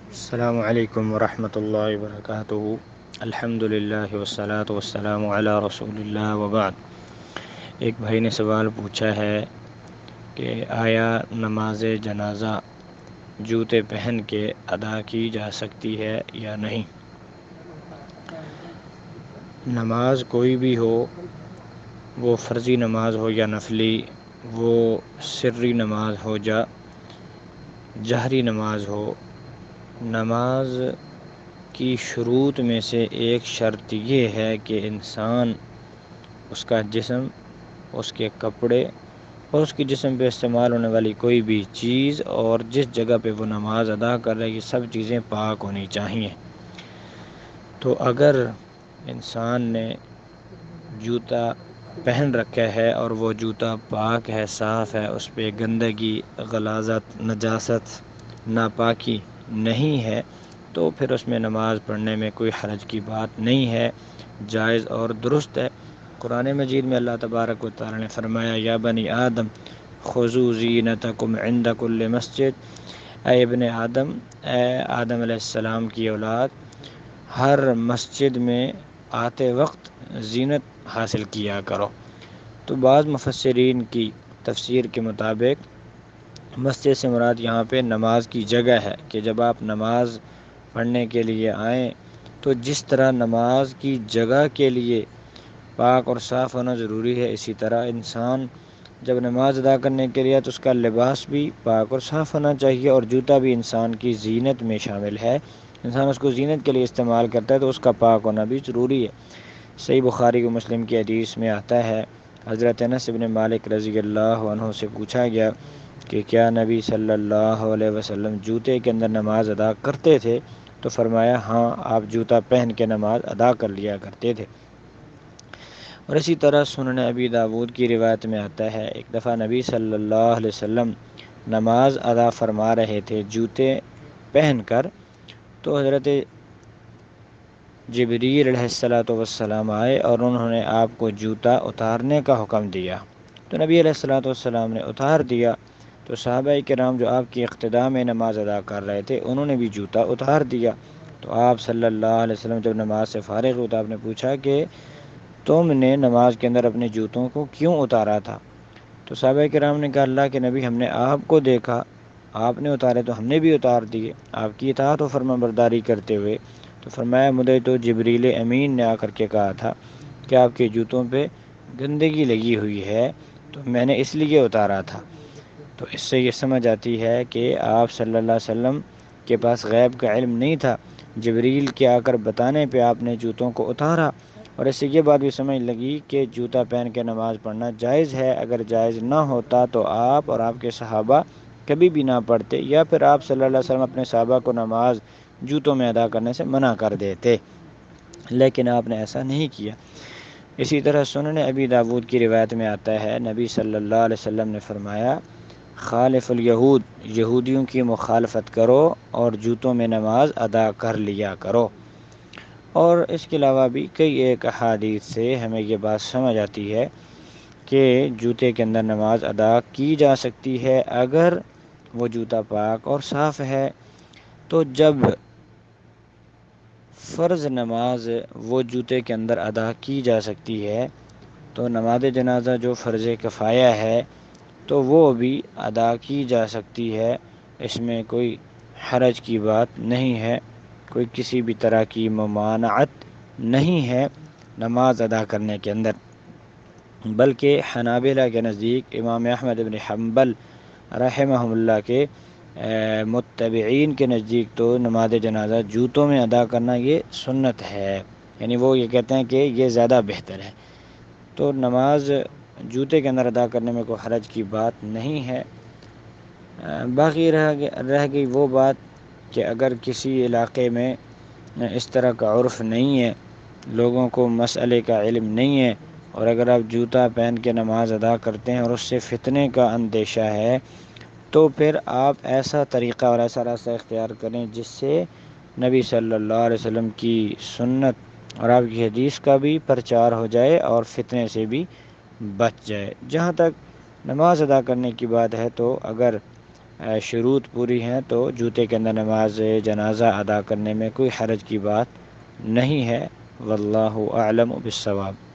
السلام علیکم ورحمۃ اللہ وبرکاتہ۔ الحمد للہ والصلاة والسلام علی رسول اللہ وبعد۔ ایک بھائی نے سوال پوچھا ہے کہ آیا نماز جنازہ جوتے پہن کے ادا کی جا سکتی ہے یا نہیں؟ نماز کوئی بھی ہو، وہ فرضی نماز ہو یا نفلی، وہ سری نماز ہو یا جہری نماز ہو، نماز کی شروط میں سے ایک شرط یہ ہے کہ انسان، اس کا جسم، اس کے کپڑے اور اس کی جسم پہ استعمال ہونے والی کوئی بھی چیز اور جس جگہ پہ وہ نماز ادا کر رہے، یہ سب چیزیں پاک ہونی چاہیے۔ تو اگر انسان نے جوتا پہن رکھا ہے اور وہ جوتا پاک ہے، صاف ہے، اس پہ گندگی، غلاظت، نجاست، ناپاکی نہیں ہے، تو پھر اس میں نماز پڑھنے میں کوئی حرج کی بات نہیں ہے، جائز اور درست ہے۔ قرآن مجید میں اللہ تبارک و تعالی نے فرمایا، یا بنی آدم خذوا زینتکم عند کل مسجد، اے ابن آدم، اے آدم علیہ السلام کی اولاد، ہر مسجد میں آتے وقت زینت حاصل کیا کرو۔ تو بعض مفسرین کی تفسیر کے مطابق مسجد سے مراد یہاں پہ نماز کی جگہ ہے، کہ جب آپ نماز پڑھنے کے لیے آئیں تو جس طرح نماز کی جگہ کے لیے پاک اور صاف ہونا ضروری ہے، اسی طرح انسان جب نماز ادا کرنے کے لیے تو اس کا لباس بھی پاک اور صاف ہونا چاہیے، اور جوتا بھی انسان کی زینت میں شامل ہے۔ انسان اس کو زینت کے لیے استعمال کرتا ہے تو اس کا پاک ہونا بھی ضروری ہے۔ صحیح بخاری و مسلم کی حدیث میں آتا ہے، حضرت انس بن مالک رضی اللہ عنہ سے پوچھا گیا کہ کیا نبی صلی اللہ علیہ وسلم جوتے کے اندر نماز ادا کرتے تھے؟ تو فرمایا، ہاں، آپ جوتا پہن کے نماز ادا کر لیا کرتے تھے۔ اور اسی طرح سنن ابی داود کی روایت میں آتا ہے، ایک دفعہ نبی صلی اللہ علیہ وسلم نماز ادا فرما رہے تھے جوتے پہن کر، تو حضرت جبریل علیہ السلام آئے اور انہوں نے آپ کو جوتا اتارنے کا حکم دیا، تو نبی علیہ السلام نے اتار دیا، تو صحابہ کرام جو آپ کی اقتداء میں نماز ادا کر رہے تھے انہوں نے بھی جوتا اتار دیا۔ تو آپ صلی اللہ علیہ وسلم جب نماز سے فارغ ہوئے تو آپ نے پوچھا کہ تم نے نماز کے اندر اپنے جوتوں کو کیوں اتارا تھا؟ تو صحابہ کرام نے کہا، اللہ کے نبی، ہم نے آپ کو دیکھا، آپ نے اتارے تو ہم نے بھی اتار دیے، آپ کی اطاعت و فرما برداری کرتے ہوئے۔ تو فرمایا، مجھے تو جبریل امین نے آ کر کے کہا تھا کہ آپ کے جوتوں پہ گندگی لگی ہوئی ہے، تو میں نے اس لیے اتارا تھا۔ تو اس سے یہ سمجھ آتی ہے کہ آپ صلی اللہ علیہ وسلم کے پاس غیب کا علم نہیں تھا، جبریل کے آ کر بتانے پہ آپ نے جوتوں کو اتارا، اور اس سے یہ بات بھی سمجھ لگی کہ جوتا پہن کے نماز پڑھنا جائز ہے۔ اگر جائز نہ ہوتا تو آپ اور آپ کے صحابہ کبھی بھی نہ پڑھتے، یا پھر آپ صلی اللہ علیہ وسلم اپنے صحابہ کو نماز جوتوں میں ادا کرنے سے منع کر دیتے، لیکن آپ نے ایسا نہیں کیا۔ اسی طرح سنن ابی داود کی روایت میں آتا ہے، نبی صلی اللہ علیہ وسلم نے فرمایا، خالف الیہود، یہودیوں کی مخالفت کرو اور جوتوں میں نماز ادا کر لیا کرو۔ اور اس کے علاوہ بھی کئی ایک احادیث سے ہمیں یہ بات سمجھ آتی ہے کہ جوتے کے اندر نماز ادا کی جا سکتی ہے اگر وہ جوتا پاک اور صاف ہے۔ تو جب فرض نماز وہ جوتے کے اندر ادا کی جا سکتی ہے تو نماز جنازہ جو فرض کفایہ ہے تو وہ بھی ادا کی جا سکتی ہے، اس میں کوئی حرج کی بات نہیں ہے، کوئی کسی بھی طرح کی ممانعت نہیں ہے نماز ادا کرنے کے اندر۔ بلکہ حنابلہ کے نزدیک، امام احمد بن حنبل رحمہ اللہ کے متبعین کے نزدیک تو نماز جنازہ جوتوں میں ادا کرنا یہ سنت ہے، یعنی وہ یہ کہتے ہیں کہ یہ زیادہ بہتر ہے۔ تو نماز جوتے کے اندر ادا کرنے میں کوئی حرج کی بات نہیں ہے۔ باقی رہ گئی وہ بات کہ اگر کسی علاقے میں اس طرح کا عرف نہیں ہے، لوگوں کو مسئلے کا علم نہیں ہے، اور اگر آپ جوتا پہن کے نماز ادا کرتے ہیں اور اس سے فتنے کا اندیشہ ہے، تو پھر آپ ایسا طریقہ اور ایسا راستہ اختیار کریں جس سے نبی صلی اللہ علیہ وسلم کی سنت اور آپ کی حدیث کا بھی پرچار ہو جائے اور فتنے سے بھی بچ جائے۔ جہاں تک نماز ادا کرنے کی بات ہے تو اگر شروط پوری ہیں تو جوتے کے اندر نماز جنازہ ادا کرنے میں کوئی حرج کی بات نہیں ہے۔ واللہ اعلم بالصواب۔